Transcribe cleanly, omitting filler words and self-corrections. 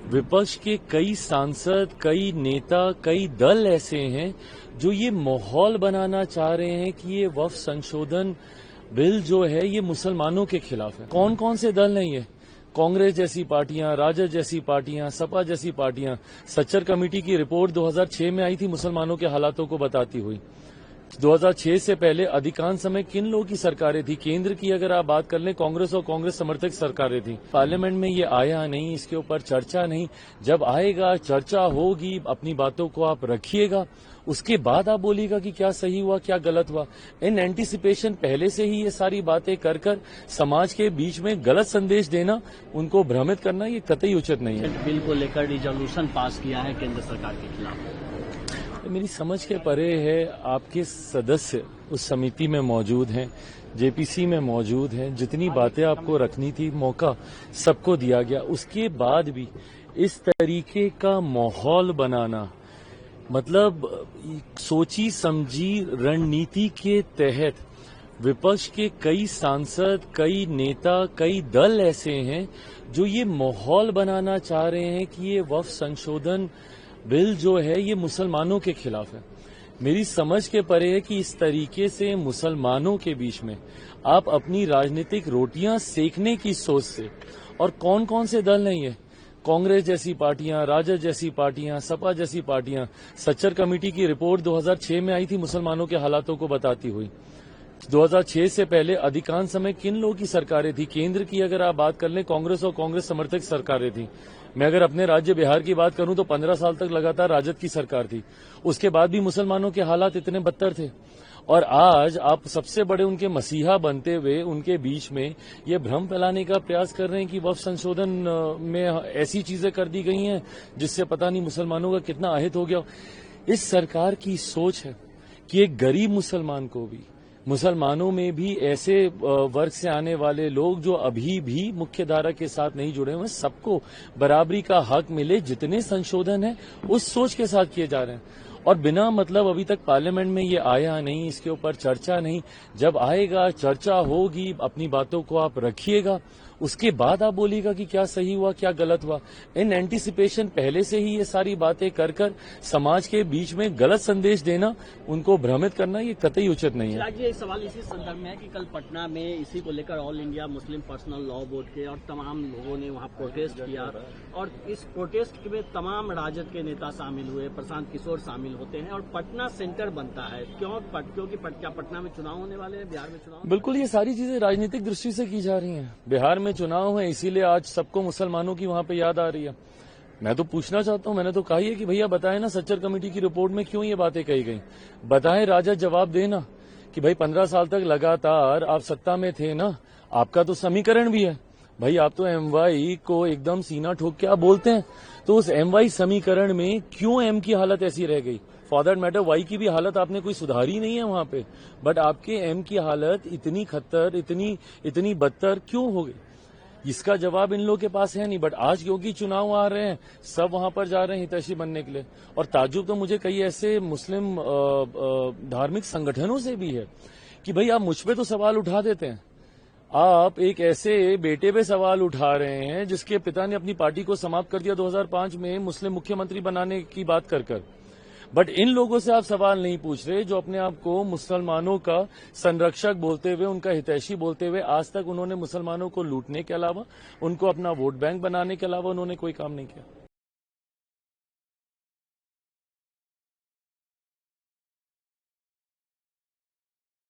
विपक्ष के कई सांसद, कई नेता, कई दल ऐसे हैं जो ये माहौल बनाना चाह रहे हैं कि ये वक्फ संशोधन बिल जो है ये मुसलमानों के खिलाफ है। कौन कौन से दल हैं ये? कांग्रेस जैसी पार्टियां, राजद जैसी पार्टियां, सपा जैसी पार्टियां। सच्चर कमेटी की रिपोर्ट 2006 में आई थी मुसलमानों के हालातों को बताती हुई। 2006 से पहले अधिकांश समय किन लोगों की सरकारें थी? केंद्र की अगर आप बात कर लें, कांग्रेस और कांग्रेस समर्थक सरकारें थी। पार्लियामेंट में ये आया नहीं, इसके ऊपर चर्चा नहीं। जब आएगा, चर्चा होगी, अपनी बातों को आप रखिएगा, उसके बाद आप बोलिएगा कि क्या सही हुआ, क्या गलत हुआ। इन एंटीसिपेशन पहले से ही ये सारी बातें कर कर समाज के बीच में गलत संदेश देना, उनको भ्रमित करना, ये कतई उचित नहीं है। बिल को लेकर रिजोल्यूशन पास किया है केंद्र सरकार के खिलाफ। मेरी समझ के परे है। आपके सदस्य उस समिति में मौजूद हैं, जेपीसी में मौजूद हैं। जितनी बातें आपको रखनी थी, मौका सबको दिया गया। उसके बाद भी इस तरीके का माहौल बनाना, मतलब सोची समझी रणनीति के तहत विपक्ष के कई सांसद, कई नेता, कई दल ऐसे हैं जो ये माहौल बनाना चाह रहे हैं कि ये वक्फ संशोधन बिल जो है ये मुसलमानों के खिलाफ है। मेरी समझ के परे है कि इस तरीके से मुसलमानों के बीच में आप अपनी राजनीतिक रोटियां सेकने की सोच से, और कौन कौन से दल हैं ये? कांग्रेस जैसी पार्टियां, राजद जैसी पार्टियां, सपा जैसी पार्टियां। सच्चर कमेटी की रिपोर्ट 2006 में आई थी मुसलमानों के हालातों को बताती हुई। 2006 से पहले अधिकांश समय किन लोगों की सरकारें थी? केंद्र की अगर आप बात कर लें, कांग्रेस और कांग्रेस समर्थक सरकारें थी। मैं अगर अपने राज्य बिहार की बात करूं तो 15 साल तक लगातार राजद की सरकार थी। उसके बाद भी मुसलमानों के हालात इतने बदतर थे, और आज आप सबसे बड़े उनके मसीहा बनते हुए उनके बीच में ये भ्रम फैलाने का प्रयास कर रहे हैं कि वक्फ संशोधन में ऐसी चीजें कर दी गई हैं जिससे पता नहीं मुसलमानों का कितना अहित हो गया। इस सरकार की सोच है कि एक गरीब मुसलमान को भी, मुसलमानों में भी ऐसे वर्ग से आने वाले लोग जो अभी भी मुख्य धारा के साथ नहीं जुड़े हुए, सबको बराबरी का हक मिले। जितने संशोधन है उस सोच के साथ किए जा रहे हैं, और बिना मतलब अभी तक पार्लियामेंट में ये आया नहीं, इसके ऊपर चर्चा नहीं। जब आएगा, चर्चा होगी, अपनी बातों को आप रखिएगा, उसके बाद आप बोलिएगा कि क्या सही हुआ, क्या गलत हुआ। इन एंटीसिपेशन पहले से ही ये सारी बातें कर कर समाज के बीच में गलत संदेश देना, उनको भ्रमित करना, ये कतई उचित नहीं है। राज्य एक सवाल इसी संदर्भ में है कि कल पटना में इसी को लेकर all India Muslim personal law board के और तमाम लोगों ने वहां प्रोटेस्ट किया, और इस प्रोटेस्ट में तमाम राजद के नेता शामिल हुए, प्रशांत किशोर शामिल होते हैं, और पटना सेंटर बनता है। क्योंकि पटना में चुनाव होने वाले हैं, बिहार में चुनाव। बिल्कुल, ये सारी चीजें राजनीतिक दृष्टि से की जा रही हैं। बिहार में चुनाव है, इसीलिए आज सबको मुसलमानों की वहां पे याद आ रही है। मैं तो पूछना चाहता हूं, मैंने तो कहा ही है कि भैया बताएं ना, सच्चर कमेटी की रिपोर्ट में क्यों ये बातें कही गई? बताएं, राजद जवाब देना कि भाई 15 साल तक लगातार आप सत्ता में थे ना, आपका तो समीकरण भी है भाई। आप तो एमवाई को एकदम सीना ठोक के आप बोलते हैं, तो उस एमवाई समीकरण में क्यों एम की हालत ऐसी रह गई? फॉर दैट मैटर वाई की भी हालत आपने कोई सुधारी नहीं है वहां पे, बट आपके एम की हालत इतनी खतर, इतनी बदतर क्यों हो गई? इसका जवाब इन लोगों के पास है नहीं। बट आज क्योंकि चुनाव आ रहे हैं, सब वहां पर जा रहे हैं हितैषी बनने के लिए। और ताज्जुब तो मुझे कई ऐसे मुस्लिम धार्मिक संगठनों से भी है कि भाई आप मुझ पे तो सवाल उठा देते हैं, आप एक ऐसे बेटे पे सवाल उठा रहे हैं जिसके पिता ने अपनी पार्टी को समाप्त कर दिया 2005 में मुस्लिम मुख्यमंत्री बनाने की बात कर। बट इन लोगों से आप सवाल नहीं पूछ रहे जो अपने आप को मुसलमानों का संरक्षक बोलते हुए, उनका हितैषी बोलते हुए, आज तक उन्होंने मुसलमानों को लूटने के अलावा, उनको अपना वोट बैंक बनाने के अलावा उन्होंने कोई काम नहीं किया।